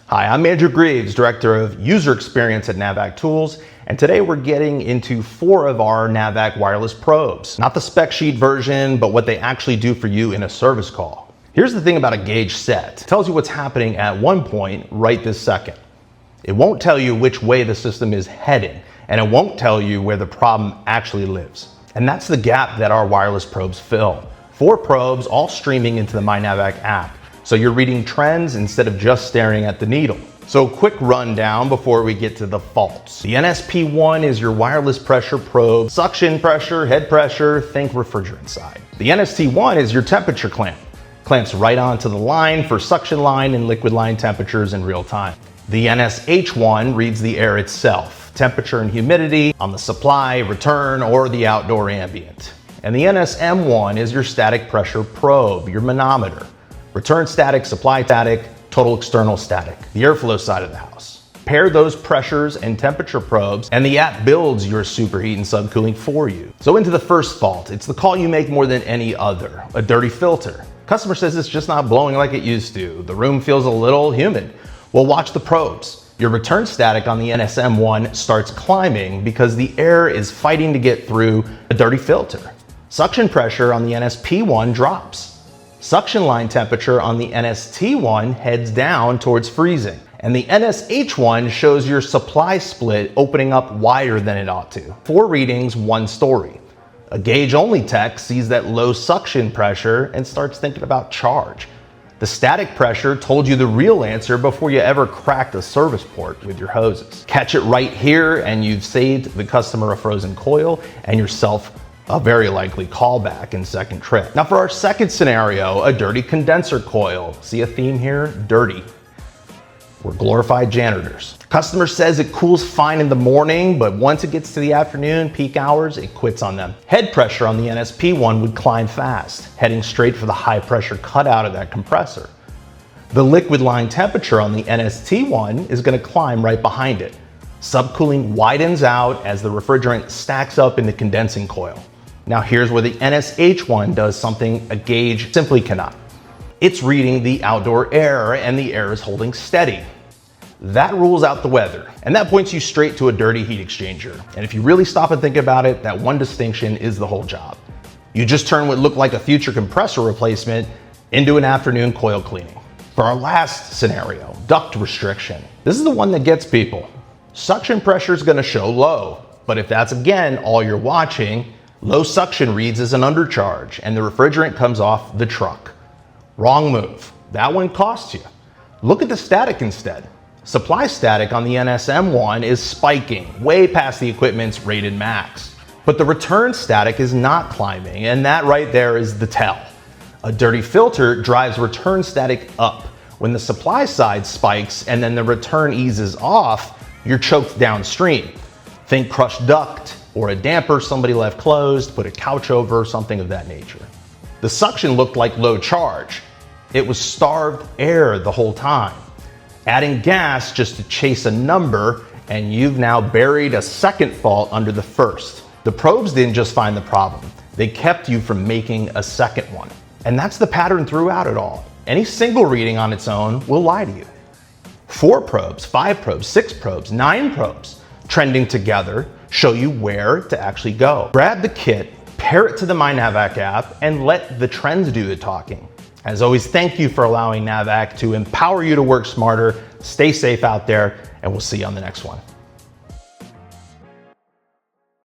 Hi, I'm Andrew Greaves, Director of User Experience at NAVAC Tools, and today we're getting into 4 of our NAVAC wireless probes. Not the spec sheet version, but what they actually do for you in a service call. Here's the thing about a gauge set. It tells you what's happening at one point right this second. It won't tell you which way the system is heading, and it won't tell you where the problem actually lives. And that's the gap that our wireless probes fill. 4 probes all streaming into the MyNAVAC app. So you're reading trends instead of just staring at the needle. So quick rundown before we get to the faults. The NSP1 is your wireless pressure probe, suction pressure, head pressure, think refrigerant side. The NST1 is your temperature clamp. Clamps right onto the line for suction line and liquid line temperatures in real time. The NSH1 reads the air itself, temperature and humidity on the supply, return, or the outdoor ambient. And the NSM1 is your static pressure probe, your manometer. Return static, supply static, total external static, the airflow side of the house. Pair those pressures and temperature probes and the app builds your superheat and subcooling for you. So into the first fault, it's the call you make more than any other, a dirty filter. Customer says it's just not blowing like it used to. The room feels a little humid. Well, watch the probes. Your return static on the NSM1 starts climbing because the air is fighting to get through a dirty filter. Suction pressure on the NSP1 drops. Suction line temperature on the NST1 heads down towards freezing. And the NSH1 shows your supply split opening up wider than it ought to. 4 readings, 1 story. A gauge-only tech sees that low suction pressure and starts thinking about charge. The static pressure told you the real answer before you ever cracked a service port with your hoses. Catch it right here and you've saved the customer a frozen coil and yourself a very likely callback in second trip. Now for our second scenario, a dirty condenser coil. See a theme here? Dirty. We're glorified janitors. Customer says it cools fine in the morning, but once it gets to the afternoon, peak hours, it quits on them. Head pressure on the NSP1 would climb fast, heading straight for the high pressure cutout of that compressor. The liquid line temperature on the NST1 is gonna climb right behind it. Subcooling widens out as the refrigerant stacks up in the condensing coil. Now here's where the NSH1 does something a gauge simply cannot. It's reading the outdoor air and the air is holding steady. That rules out the weather, and that points you straight to a dirty heat exchanger. And if you really stop and think about it, that one distinction is the whole job. You just turn what looked like a future compressor replacement into an afternoon coil cleaning. For our last scenario, duct restriction. This is the one that gets people. Suction pressure is gonna show low, but if that's again all you're watching, low suction reads as an undercharge and the refrigerant comes off the truck. Wrong move. That one costs you. Look at the static instead. Supply static on the NSM1 is spiking way past the equipment's rated max. But the return static is not climbing, and that right there is the tell. A dirty filter drives return static up. When the supply side spikes and then the return eases off, you're choked downstream. Think crushed duct or a damper somebody left closed, put a couch over, something of that nature. The suction looked like low charge. It was starved air the whole time. Adding gas just to chase a number, and you've now buried a second fault under the first. The probes didn't just find the problem. They kept you from making a second one. And that's the pattern throughout it all. Any single reading on its own will lie to you. 4 probes, 5 probes, 6 probes, 9 probes trending together show you where to actually go. Grab the kit, pair it to the MyNAVAC app, and let the trends do the talking. As always, thank you for allowing NAVAC to empower you to work smarter. Stay safe out there, and we'll see you on the next one.